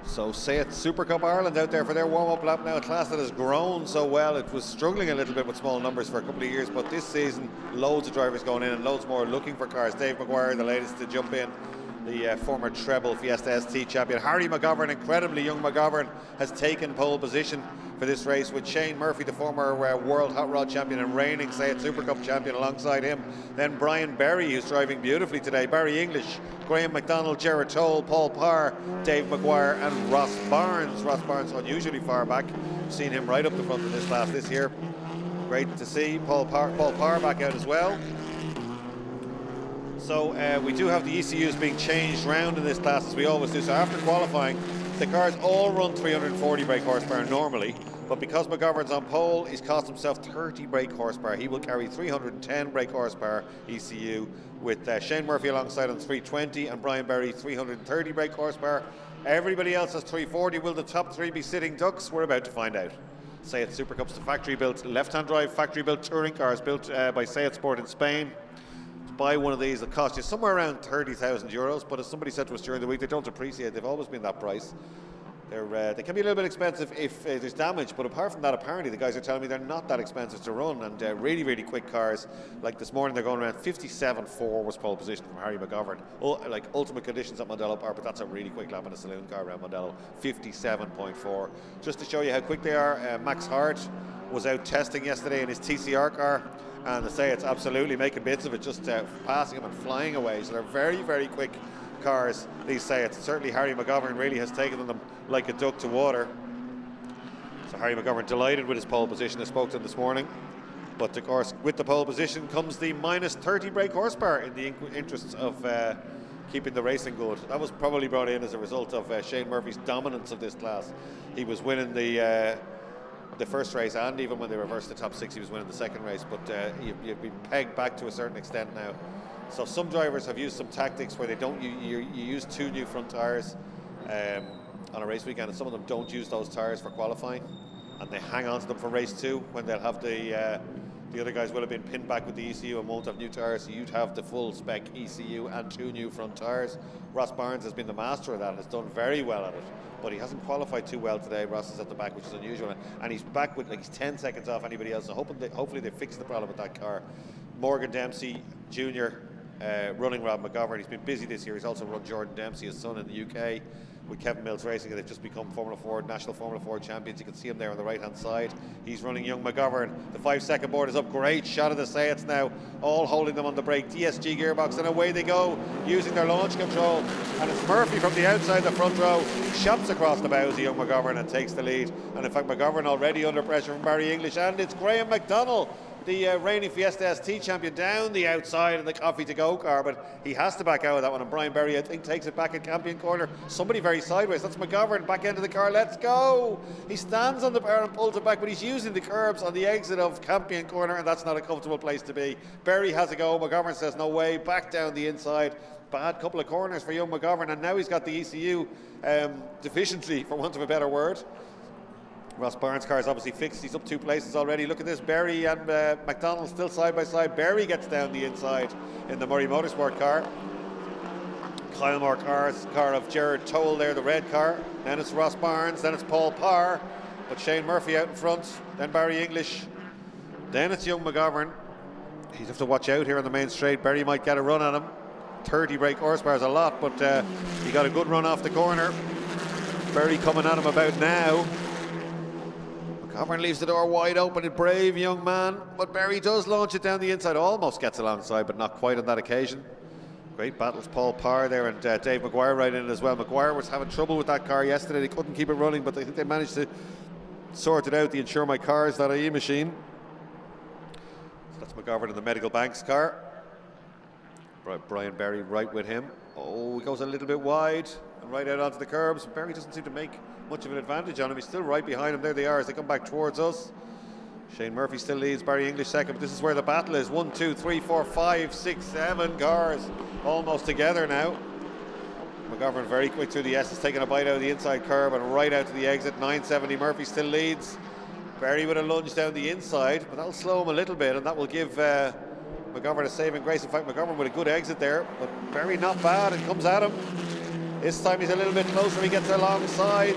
So say it's Supercup Ireland out there for their warm-up lap now, a class that has grown so well. It was struggling a little bit with small numbers for a couple of years, but this season, loads of drivers going in and loads more looking for cars. Dave McGuire, the latest to jump in. the former treble Fiesta ST champion. Harry McGovern, incredibly young McGovern, has taken pole position for this race, with Shane Murphy, the former world hot rod champion and reigning Zetec Supercup champion, alongside him. Then Brian Berry, who's driving beautifully today, Barry English, Graham McDonald, Gerard Toll, Paul Parr, Dave Maguire and Ross Barnes. Ross Barnes unusually far back. We've seen him right up the front of this class this year. Great to see Paul Parr back out as well. So we do have the ECUs being changed round in this class, as we always do. So after qualifying, the cars all run 340 brake horsepower normally, but because McGovern's on pole, he's cost himself 30 brake horsepower. He will carry 310 brake horsepower ECU, with Shane Murphy alongside on 320 and Brian Berry 330 brake horsepower. Everybody else has 340. Will the top three be sitting ducks? We're about to find out. Zetec Supercup's the factory-built, left-hand drive, factory-built touring cars built by Zetec Sport in Spain. Buy one of these, it'll cost you somewhere around 30,000 euros, but as somebody said to us during the week, they don't appreciate it. They've always been that price. They can be a little bit expensive if there's damage, but apart from that, apparently the guys are telling me they're not that expensive to run, and really, really quick cars. Like this morning, they're going around 57.4 was pole position from Harry McGovern. Like ultimate conditions at Mondello Park, but that's a really quick lap in a saloon car around Mondello, 57.4. Just to show you how quick they are, Max Hart was out testing yesterday in his TCR car, and they say it's absolutely making bits of it, just passing them and flying away. So they're very, very quick cars, these Zetec. Certainly Harry McGovern really has taken them like a duck to water. So Harry McGovern delighted with his pole position. I spoke to him this morning, but of course with the pole position comes the minus 30 brake horsepower in the interests of keeping the racing good. That was probably brought in as a result of Shane Murphy's dominance of this class. He was winning the first race, and even when they reversed the top six, he was winning the second race, but you've been pegged back to a certain extent now. So some drivers have used some tactics where they don't you use two new front tyres on a race weekend, and some of them don't use those tyres for qualifying, and they hang on to them for race two, when they'll have the other guys will have been pinned back with the ECU and won't have new tyres, so you'd have the full spec ECU and two new front tyres. Ross Barnes has been the master of that and has done very well at it, but he hasn't qualified too well today. Ross is at the back, which is unusual, and he's back with, like, he's 10 seconds off anybody else, so hopefully they fix the problem with that car. Morgan Dempsey Jr. Running Rob McGovern. He's been busy this year. He's also run Jordan Dempsey, his son, in the UK with Kevin Mills Racing, and they've just become national Formula 4 champions. You can see him there on the right hand side. He's running young McGovern. The 5-second board is up. Great shot of the Zetec now, all holding them on the brake. DSG gearbox, and away they go using their launch control, and it's Murphy from the outside the front row, chops across the bows of young McGovern and takes the lead. And in fact, McGovern already under pressure from Barry English, and it's Graham McDonald, the reigning Fiesta ST champion, down the outside in the coffee to go car, but he has to back out of that one, and Brian Berry, I think, takes it back at Campion corner. Somebody very sideways, that's McGovern, back into the car, let's go. He stands on the bar and pulls it back, but he's using the curbs on the exit of Campion corner, and that's not a comfortable place to be. Berry has a go, McGovern says no way, back down the inside. Bad couple of corners for young McGovern, and now he's got the ECU deficiency, for want of a better word. Ross Barnes' car is obviously fixed. He's up 2 places already. Look at this. Berry and McDonald still side by side. Berry gets down the inside in the Murray Motorsport car. Kyle Moore car's car of Gerard Toll there, the red car. Then it's Ross Barnes. Then it's Paul Parr. But Shane Murphy out in front. Then Barry English. Then it's young McGovern. He'd have to watch out here on the main straight. Berry might get a run on him. 30 brake horsepower is a lot, but he got a good run off the corner. Berry coming at him about now. McGovern leaves the door wide open, a brave young man, but Berry does launch it down the inside, almost gets alongside, but not quite on that occasion. Great battles, Paul Parr there, and Dave Maguire right in as well. Maguire was having trouble with that car yesterday. They couldn't keep it running, but I think they managed to sort it out, the Insure My Cars.ie machine. So that's McGovern in the Medical Banks car. Brian Berry right with him. Oh, he goes a little bit wide and right out onto the curbs. Berry doesn't seem to make much of an advantage on him. He's still right behind him. There they are as they come back towards us. Shane Murphy still leads, Barry English second, but this is where the battle is. 1, 2, 3, 4, 5, 6, 7 cars almost together now. McGovern very quick through the S's, taking a bite out of the inside curb and right out to the exit. 970, Murphy still leads. Berry with a lunge down the inside, but that'll slow him a little bit, and that will give McGovern a saving grace. In fact, McGovern with a good exit there, but Berry not bad, and comes at him. This time he's a little bit closer, he gets alongside.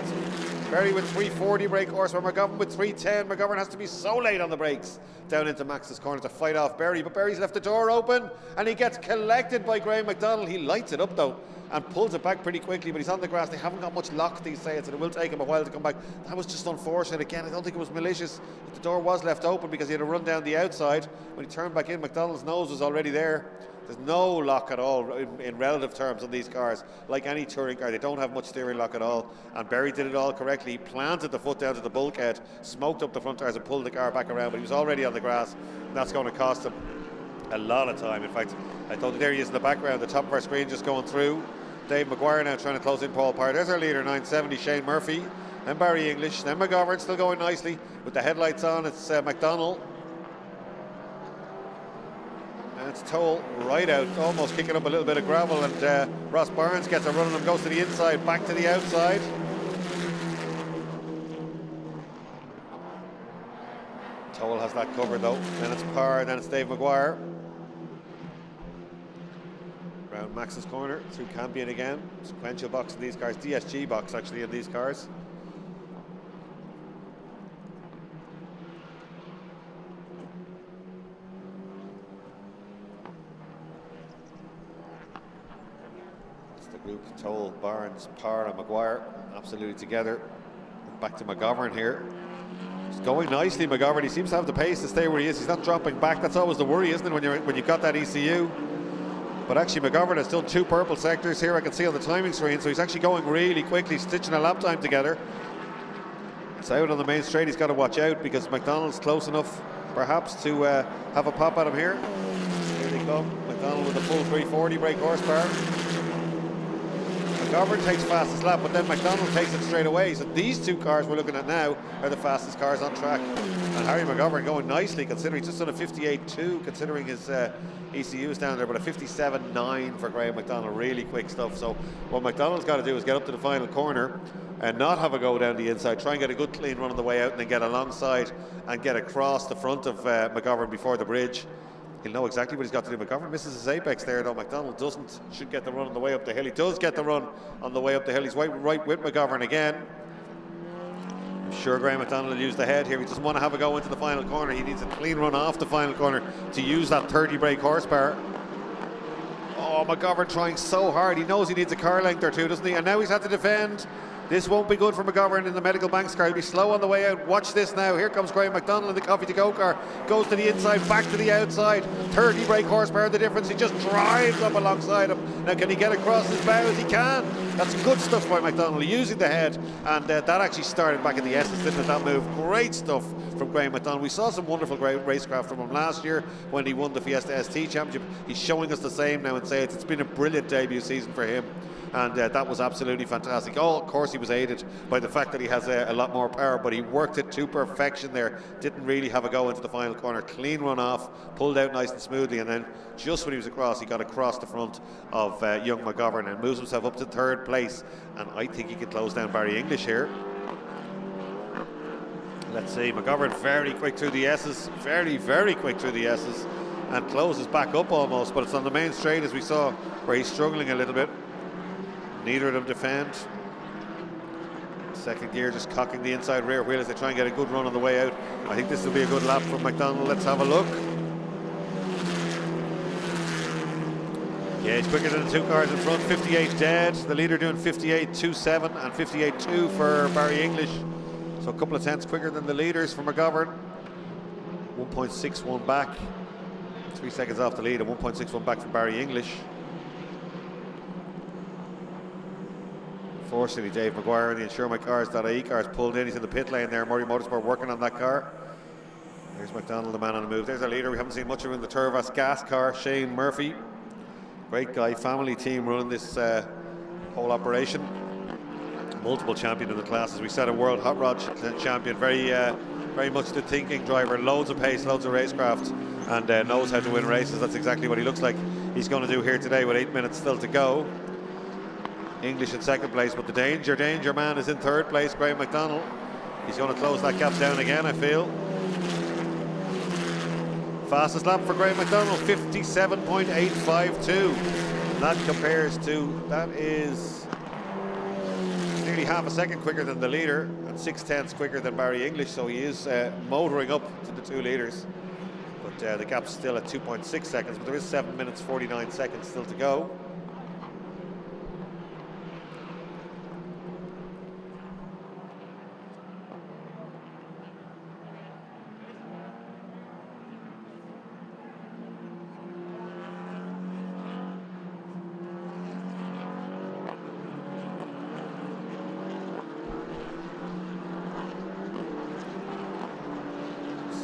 Berry with 340 brake horsepower, McGovern with 310. McGovern has to be so late on the brakes down into Max's corner to fight off Berry, but Berry's left the door open and he gets collected by Graham McDonald. He lights it up though, and pulls it back pretty quickly, but he's on the grass. They haven't got much lock these days, and it will take him a while to come back. That was just unfortunate. Again, I don't think it was malicious. The door was left open because he had to run down the outside. When he turned back in, McDonald's nose was already there. There's no lock at all in relative terms on these cars. Like any touring car, they don't have much steering lock at all. And Barry did it all correctly. He planted the foot down to the bulkhead, smoked up the front tires and pulled the car back around, but he was already on the grass, and that's going to cost him a lot of time. In fact, I thought there he is in the background, the top of our screen just going through. Dave Maguire now trying to close in Paul Parr. There's our leader, 970, Shane Murphy. Then Barry English, then McGovern still going nicely with the headlights on. It's McDonald. And it's Toll right out, almost kicking up a little bit of gravel, and Ross Barnes gets a run on him, goes to the inside, back to the outside. Toll has that covered though. Then it's Parr, then it's Dave Maguire. Round Max's corner, through Campion again. Sequential box in these cars, DSG box actually in these cars. Group, Toll, Barnes, Parr and Maguire absolutely together. Back to McGovern here. He's going nicely, McGovern. He seems to have the pace to stay where he is. He's not dropping back. That's always the worry, isn't it, when you've got that ECU? But actually McGovern has done 2 purple sectors here, I can see on the timing screen, so he's actually going really quickly, stitching a lap time together. It's out on the main straight. He's got to watch out because McDonald's close enough perhaps to have a pop at him here. Here they come. McDonald with the full 340 brake horsepower. McGovern takes fastest lap, but then McDonald takes it straight away. So these 2 cars we're looking at now are the fastest cars on track. And Harry McGovern going nicely, considering he's just done a 58.2, considering his ECU's down there, but a 57.9 for Graham McDonald. Really quick stuff. So what McDonald's got to do is get up to the final corner and not have a go down the inside. Try and get a good clean run on the way out, and then get alongside and get across the front of McGovern before the bridge. He'll know exactly what he's got to do. McGovern misses his apex there, though. McDonald should get the run on the way up the hill. He does get the run on the way up the hill. He's right with McGovern again. I'm sure Graham McDonald will use the head here. He doesn't want to have a go into the final corner. He needs a clean run off the final corner to use that 30 brake horsepower. Oh, McGovern trying so hard. He knows he needs a car length or two, doesn't he? And now he's had to defend. This won't be good for McGovern in the Medical Banks car. He'll be slow on the way out. Watch this now. Here comes Graham McDonald in the Coffee to Go car. Goes to the inside, back to the outside. 30 brake horsepower, the difference. He just drives up alongside him. Now, can he get across his bows? He can. That's good stuff by McDonald, using the head. And that actually started back in the S's, didn't it, that move? Great stuff from Graham McDonald. We saw some wonderful great racecraft from him last year when he won the Fiesta ST Championship. He's showing us the same now in Zetec. It's been a brilliant debut season for him. And that was absolutely fantastic. Oh, of course he was aided by the fact that he has a lot more power, but he worked it to perfection there. Didn't really have a go into the final corner. Clean run off, pulled out nice and smoothly, and then just when he was across, he got across the front of young McGovern and moves himself up to 3rd place. And I think he can close down Barry English here. Let's see, McGovern very quick through the S's, very quick through the S's, and closes back up almost, but it's on the main straight as we saw where he's struggling a little bit. Neither of them defend. Second gear just cocking the inside rear wheel as they try and get a good run on the way out. I think this will be a good lap from McDonald. Let's have a look. Yeah, he's quicker than the 2 cars in front. 58 dead. The leader doing 58.27 and 58.2 for Barry English. So a couple of tenths quicker than the leaders for McGovern. 1.61 back. 3 seconds off the lead and 1.61 back for Barry English. Unfortunately, Dave Maguire and the InsureMyCars.ie cars pulled in. He's in the pit lane there. Murray Motorsport working on that car. There's McDonald, the man on the move. There's our leader. We haven't seen much of him in the Turvas gas car, Shane Murphy. Great guy, family team running this whole operation. Multiple champion in the class. As we said, a world hot rod champion. Very much the thinking driver. Loads of pace, loads of racecraft, and knows how to win races. That's exactly what he looks like he's going to do here today with 8 minutes still to go. English in 2nd place, but the danger man is in 3rd place, Graham McDonald. He's going to close that gap down again, I feel. Fastest lap for Graham McDonald, 57.852. That compares to, that is nearly half a second quicker than the leader and 6 tenths quicker than Barry English, so he is motoring up to the 2 leaders. But the gap's still at 2.6 seconds, but there is 7 minutes 49 seconds still to go.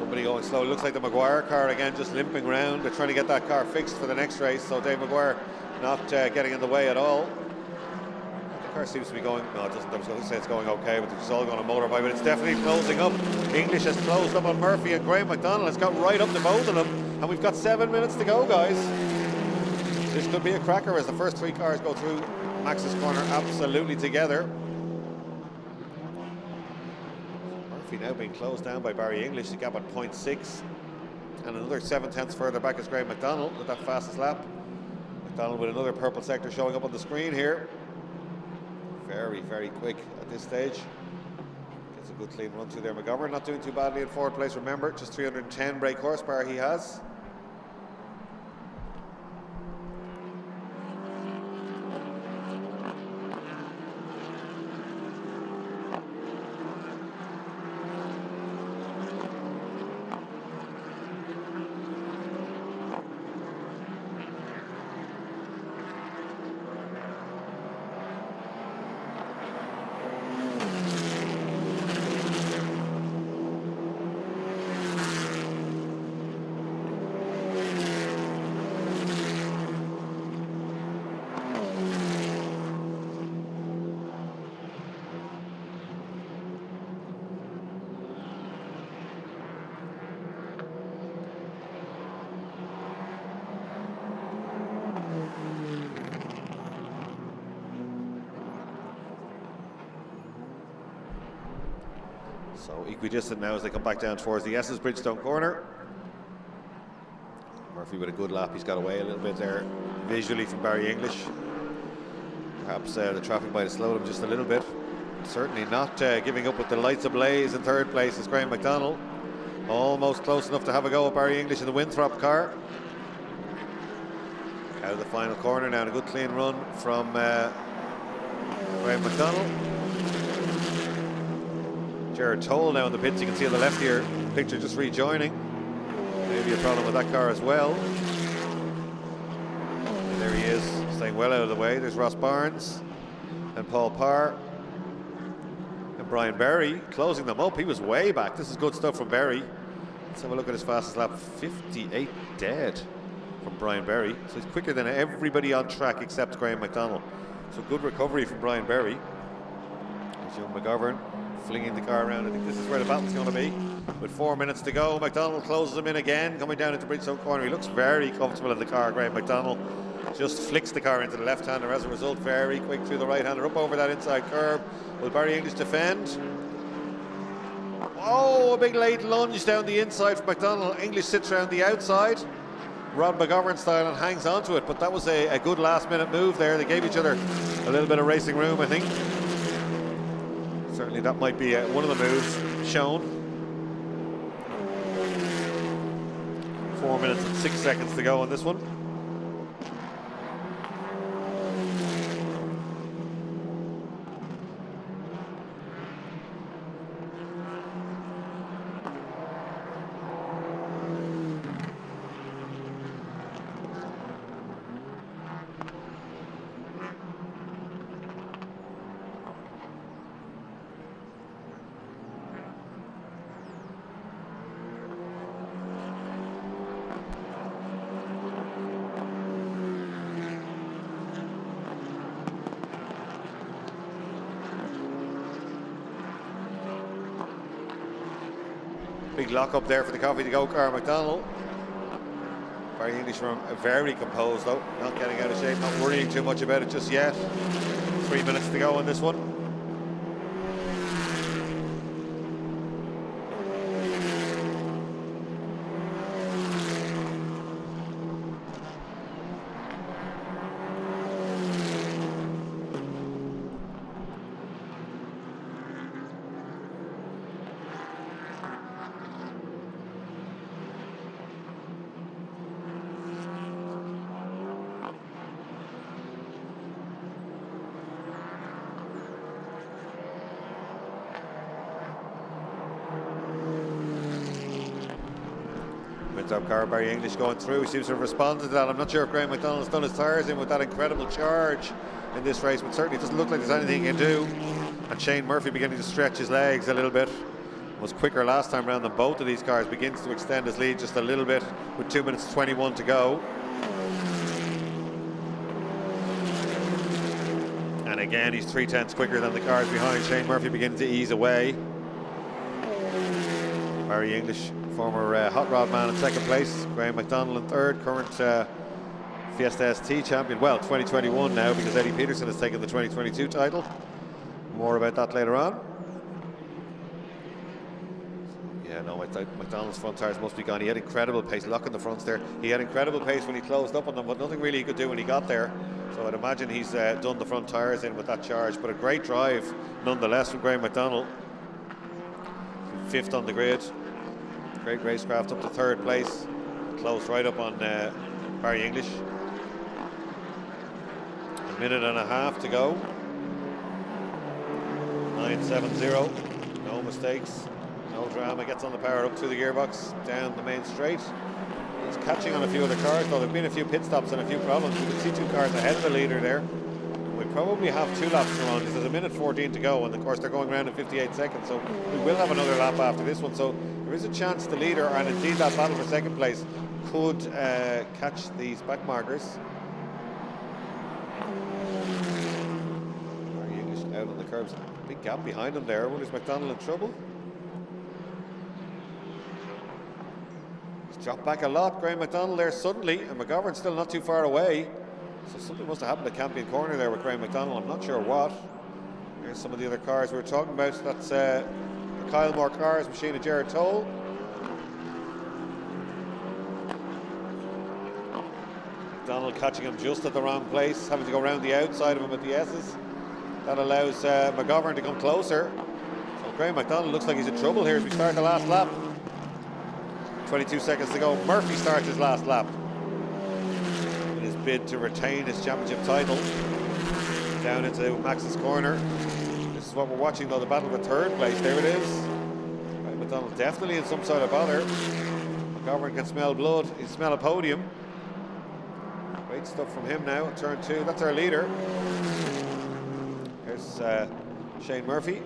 Somebody going slow. It looks like the Maguire car again, just limping around. They're trying to get that car fixed for the next race. So Dave Maguire not getting in the way at all. The car seems to be going. No, it doesn't. I was going to say it's going okay, but it's all going on motorbike. But it's definitely closing up. English has closed up on Murphy, and Graham McDonald has got right up to both of them. And we've got 7 minutes to go, guys. This could be a cracker as the first 3 cars go through Max's corner absolutely together. Murphy now being closed down by Barry English, the gap at 0.6, and another 7/10 further back is Graham McDonald with that fastest lap. McDonald with another purple sector showing up on the screen here. Very, very quick at this stage. Gets a good clean run through there. McGovern not doing too badly in 4th place, remember, just 310 brake horsepower he has. So equidistant now as they come back down towards the S's Bridgestone corner. Murphy with a good lap. He's got away a little bit there visually from Barry English. Perhaps the traffic might have slowed him just a little bit. Certainly not giving up with the lights ablaze in 3rd place is Graham McDonald. Almost close enough to have a go at Barry English in the Winthrop car. Out of the final corner now, and a good clean run from Graham McDonald. Jared Toll now in the pits, you can see on the left here, picture just rejoining. Maybe a problem with that car as well. And there he is, staying well out of the way. There's Ross Barnes and Paul Parr. And Brian Berry closing them up. He was way back. This is good stuff from Berry. Let's have a look at his fastest lap. 58 dead from Brian Berry. So he's quicker than everybody on track except Graham McDonald. So good recovery from Brian Berry. There's young McGovern flinging the car around. I think this is where the battle's going to be. With 4 minutes to go, McDonald closes him in again, coming down into Bridgestone corner. He looks very comfortable in the car. Graham McDonald just flicks the car into the left-hander. As a result, very quick through the right-hander, up over that inside curb. Will Barry English defend? Oh, a big late lunge down the inside for McDonald. English sits around the outside, Rod McGovern style, and hangs on to it. But that was a good last-minute move there. They gave each other a little bit of racing room, I think. Certainly that might be one of the moves shown. 4 minutes and 6 seconds to go on this one. Big lock up there for the coffee to go car, McDonald. Barry English very composed though, not getting out of shape, not worrying too much about it just yet. 3 minutes to go on this one. Top car, Barry English going through. He seems to have responded to that. I'm not sure if Graham McDonald's done his tyres in with that incredible charge in this race, but certainly it doesn't look like there's anything he can do. And Shane Murphy beginning to stretch his legs a little bit. was quicker last time round than both of these cars. Begins to extend his lead just a little bit with 2 minutes 21 to go. And again, he's 3/10 quicker than the cars behind. Shane Murphy beginning to ease away. Barry English, former hot rod man, in second place. Graham McDonald in third, current Fiesta ST champion. Well, 2021 now, because Eddie Peterson has taken the 2022 title. More about that later on. Yeah, no, McDonald's front tires must be gone. He had incredible pace, locking the fronts there. He had incredible pace when he closed up on them, but nothing really he could do when he got there. So I'd imagine he's done the front tires in with that charge. But a great drive nonetheless from Graham McDonald. Fifth on the grid. Great racecraft up to third place. Closed right up on Barry English. A minute and a half to go. 9.70. No mistakes. No drama. Gets on the power up through the gearbox. Down the main straight. He's catching on a few other cars, though. There have been a few pit stops and a few problems. You can see 2 cars ahead of the leader there. We probably have 2 laps to run because there's a minute 14 to go, and of course they're going around in 58 seconds, so we will have another lap after this one. So there is a chance the leader, and indeed that battle for second place, could catch these back markers. Barry English out on the curbs. Big gap behind him there. Is McDonald in trouble? He's dropped back a lot, Graham McDonald there suddenly, and McGovern's still not too far away. So something must have happened at Campion Corner there with Graham McDonald. I'm not sure what. Here's some of the other cars we were talking about. That's the Kyle Moore Cars machine of Jared Toll. McDonald catching him just at the wrong place, having to go around the outside of him at the S's. That allows McGovern to come closer. So Graham McDonald looks like he's in trouble here as we start the last lap. 22 seconds to go. Murphy starts his last lap. Bid to retain his championship title. Down into Max's corner. This is what we're watching, though, the battle for third place. There it is. Right, McDonald definitely in some sort of bother. McGovern can smell blood. He can smell a podium. Great stuff from him now. Turn 2. That's our leader. Here's Shane Murphy.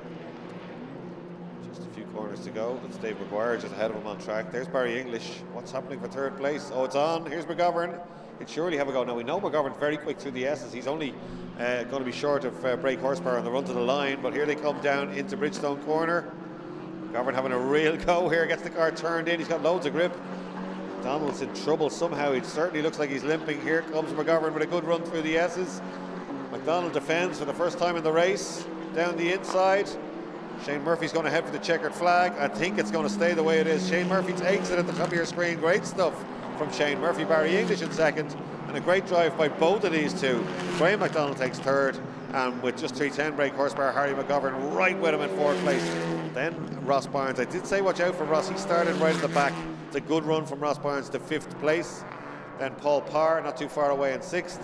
Just a few corners to go. That's Dave McGuire just ahead of him on track. There's Barry English. What's happening for third place? Oh, it's on. Here's McGovern. He'd surely have a go. Now we know McGovern's very quick through the S's. He's only going to be short of brake horsepower on the run to the line, but here they come down into Bridgestone Corner. McGovern having a real go here, gets the car turned in. He's got loads of grip. McDonald's in trouble somehow. It certainly looks like he's limping. Here comes McGovern with a good run through the S's. McDonald defends for the first time in the race down the inside. Shane Murphy's going to head for the checkered flag. I think it's going to stay the way it is. Shane Murphy takes it at the top of your screen. Great stuff from Shane Murphy. Barry English in second, and a great drive by both of these two. Graham McDonald takes third, and with just 310 brake horsepower, Harry McGovern right with him in fourth place. Then Ross Barnes. I did say watch out for Ross. He started right at the back. It's a good run from Ross Barnes to fifth place. Then Paul Parr, not too far away, in sixth.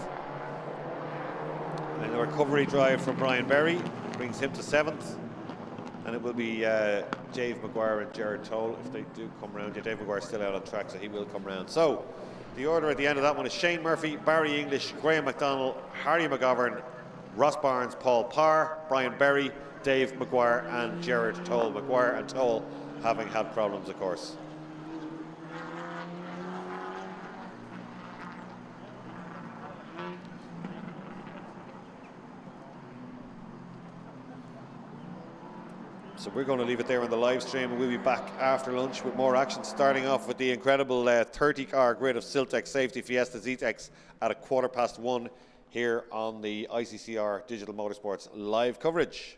And a recovery drive from Brian Berry brings him to seventh. And it will be Dave McGuire and Jared Toll if they do come round. Yeah, Dave McGuire's still out on track, so he will come round. So the order at the end of that one is Shane Murphy, Barry English, Graham McDonald, Harry McGovern, Ross Barnes, Paul Parr, Brian Berry, Dave McGuire and Jared Toll. McGuire and Toll having had problems, of course. So we're going to leave it there on the live stream, and we'll be back after lunch with more action, starting off with the incredible 30-car grid of Zetec Safety Fiesta Zetec at 1:15 here on the ICCR Digital Motorsports live coverage.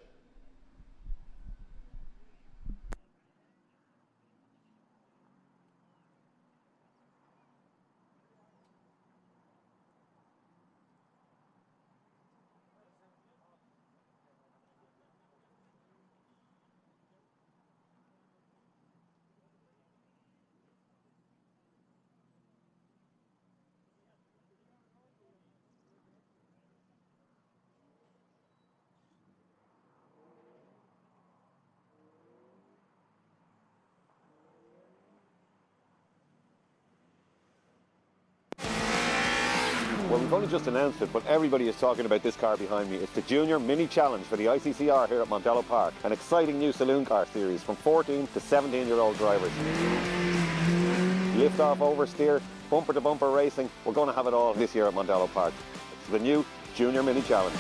Well, we've only just announced it, but everybody is talking about this car behind me. It's the Junior Mini Challenge for the ICCR here at Mondello Park. An exciting new saloon car series from 14 to 17-year-old drivers. Lift off, oversteer, bumper to bumper racing. We're going to have it all this year at Mondello Park. It's the new Junior Mini Challenge.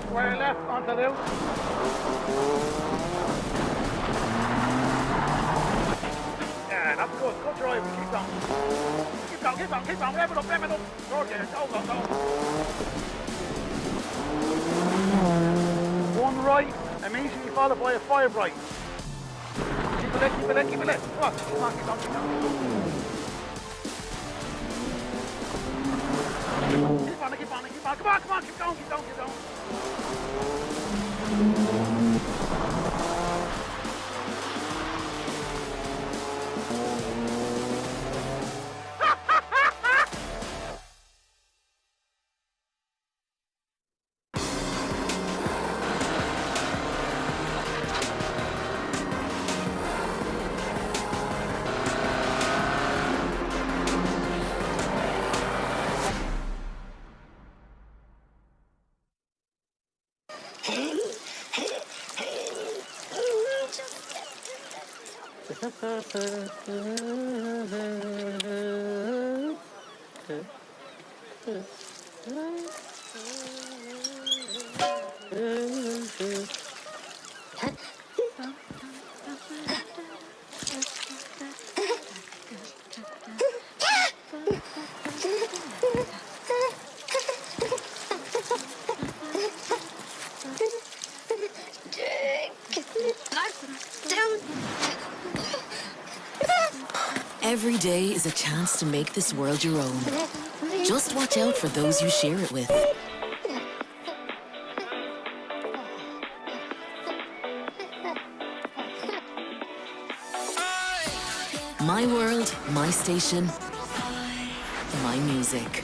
Square left onto the loop. Yeah, that's good. Good drive. Keep going. Keep going, keep going, keep going. Rev it up, rev it up. George, go, go, go. One right, immediately followed by a 5 right. Keep it left, keep it left, keep it left. Come on, keep on, keep on, keep on. Keep on, keep on, keep on. Come on, come on, keep going, keep going, keep going. Every day is a chance to make this world your own. Just watch out for those you share it with. My world, my station, my music.